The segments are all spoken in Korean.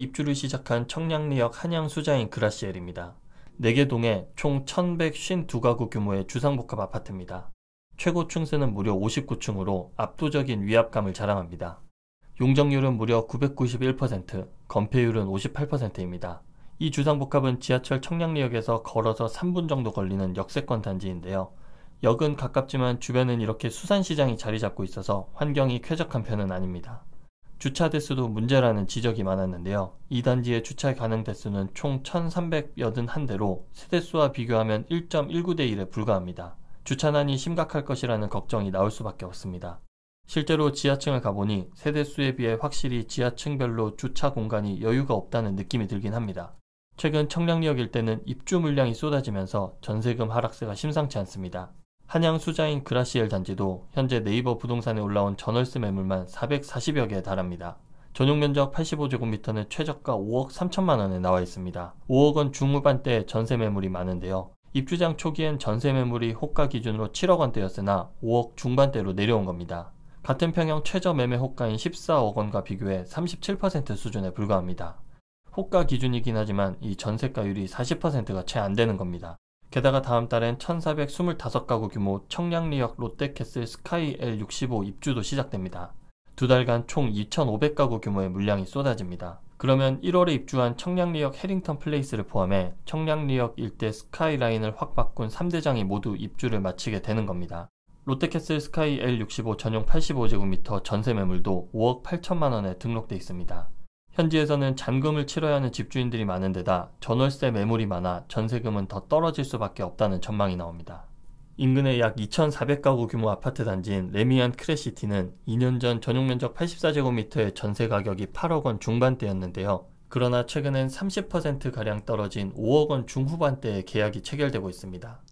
입주를 시작한 청량리역 한양수자인 그라시엘입니다. 4개 동에 총 1152가구 규모의 주상복합 아파트입니다. 최고 층수는 무려 59층으로 압도적인 위압감을 자랑합니다. 용적률은 무려 991%, 건폐율은 58%입니다. 이 주상복합은 지하철 청량리역에서 걸어서 3분 정도 걸리는 역세권 단지인데요. 역은 가깝지만 주변은 이렇게 수산시장이 자리 잡고 있어서 환경이 쾌적한 편은 아닙니다. 주차 대수도 문제라는 지적이 많았는데요. 이 단지의 주차 가능 대수는 총 1,381대로 세대수와 비교하면 1.19대 1에 불과합니다. 주차난이 심각할 것이라는 걱정이 나올 수밖에 없습니다. 실제로 지하층을 가보니 세대수에 비해 확실히 지하층별로 주차 공간이 여유가 없다는 느낌이 들긴 합니다. 최근 청량리역 일대는 입주 물량이 쏟아지면서 전세금 하락세가 심상치 않습니다. 한양 수자인 그라시엘 단지도 현재 네이버 부동산에 올라온 전월세 매물만 440여 개에 달합니다. 전용 면적 85제곱미터는 최저가 5억 3천만 원에 나와 있습니다. 5억 원 중후반대의 전세 매물이 많은데요. 입주장 초기엔 전세 매물이 호가 기준으로 7억 원대였으나 5억 중반대로 내려온 겁니다. 같은 평형 최저 매매 호가인 14억 원과 비교해 37% 수준에 불과합니다. 호가 기준이긴 하지만 이 전세가율이 40%가 채 안 되는 겁니다. 게다가 다음 달엔 1,425가구 규모 청량리역 롯데캐슬 스카이 L65 입주도 시작됩니다. 2달간 총 2,500가구 규모의 물량이 쏟아집니다. 그러면 1월에 입주한 청량리역 해링턴 플레이스를 포함해 청량리역 일대 스카이라인을 확 바꾼 3대장이 모두 입주를 마치게 되는 겁니다. 롯데캐슬 스카이 L65 전용 85제곱미터 전세 매물도 5억 8천만 원에 등록돼 있습니다. 현지에서는 잔금을 치러야 하는 집주인들이 많은 데다 전월세 매물이 많아 전세금은 더 떨어질 수밖에 없다는 전망이 나옵니다. 인근의 약 2,400가구 규모 아파트 단지인 레미안 크레시티는 2년 전 전용 면적 84제곱미터의 전세 가격이 8억 원 중반대였는데요. 그러나 최근엔 30%가량 떨어진 5억 원 중후반대의 계약이 체결되고 있습니다.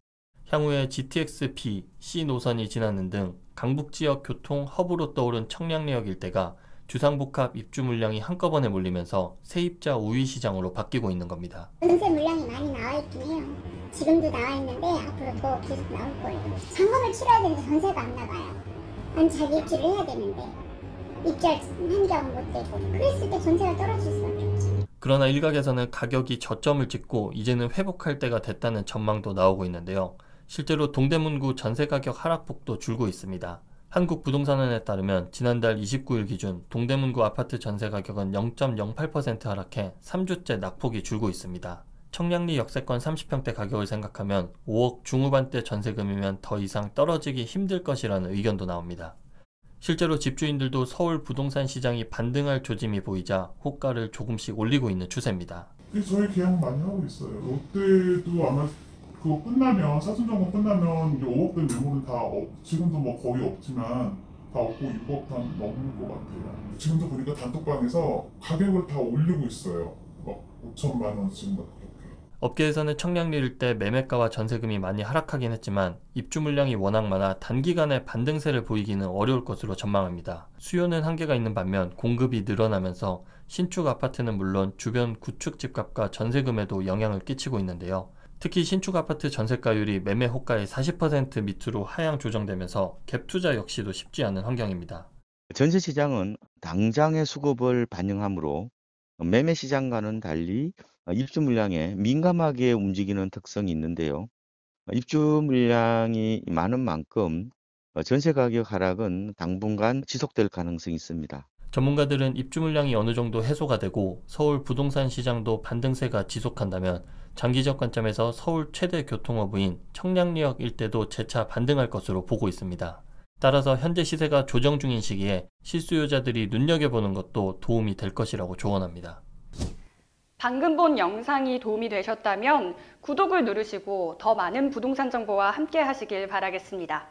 향후에 GTX-P, C 노선이 지나는 등 강북지역 교통 허브로 떠오른 청량리역 일대가 주상복합 입주 물량이 한꺼번에 몰리면서 세입자 우위 시장으로 바뀌고 있는 겁니다. 전세 물량이 많이 나와 있긴 해요. 지금도 나와 있는데 앞으로 더 계속 나올 거예요. 잔금을 치러야 되는데 전세가 안 나가요. 난 자기 입주를 해야 되는데 입주할 환경은 못 되고 그랬을 때 전세가 떨어질 수밖에 없지. 그러나 일각에서는 가격이 저점을 찍고 이제는 회복할 때가 됐다는 전망도 나오고 있는데요. 실제로 동대문구 전세 가격 하락폭도 줄고 있습니다. 한국부동산원에 따르면 지난달 29일 기준 동대문구 아파트 전세 가격은 0.08% 하락해 3주째 낙폭이 줄고 있습니다. 청량리 역세권 30평대 가격을 생각하면 5억 중후반대 전세금이면 더 이상 떨어지기 힘들 것이라는 의견도 나옵니다. 실제로 집주인들도 서울 부동산 시장이 반등할 조짐이 보이자 호가를 조금씩 올리고 있는 추세입니다. 저희 계약 많이 하고 있어요. 롯데도 아마 그거 끝나면 사순점검 끝나면 이제 5억대 매물은 다 지금도 뭐 거의 없지만 다 없고 6억 단 넘는 것 같아요. 지금도 보니까 단톡방에서 가격을 다 올리고 있어요. 막 5천만 원 지금 막 그렇게. 업계에서는 청량리 일대 매매가와 전세금이 많이 하락하긴 했지만 입주 물량이 워낙 많아 단기간에 반등세를 보이기는 어려울 것으로 전망합니다. 수요는 한계가 있는 반면 공급이 늘어나면서 신축 아파트는 물론 주변 구축 집값과 전세금에도 영향을 끼치고 있는데요. 특히 신축 아파트 전세가율이 매매 호가의 40% 밑으로 하향 조정되면서 갭 투자 역시도 쉽지 않은 환경입니다. 전세 시장은 당장의 수급을 반영하므로 매매 시장과는 달리 입주 물량에 민감하게 움직이는 특성이 있는데요. 입주 물량이 많은 만큼 전세 가격 하락은 당분간 지속될 가능성이 있습니다. 전문가들은 입주 물량이 어느 정도 해소가 되고 서울 부동산 시장도 반등세가 지속한다면 장기적 관점에서 서울 최대 교통허브인 청량리역 일대도 재차 반등할 것으로 보고 있습니다. 따라서 현재 시세가 조정 중인 시기에 실수요자들이 눈여겨보는 것도 도움이 될 것이라고 조언합니다. 방금 본 영상이 도움이 되셨다면 구독을 누르시고 더 많은 부동산 정보와 함께 하시길 바라겠습니다.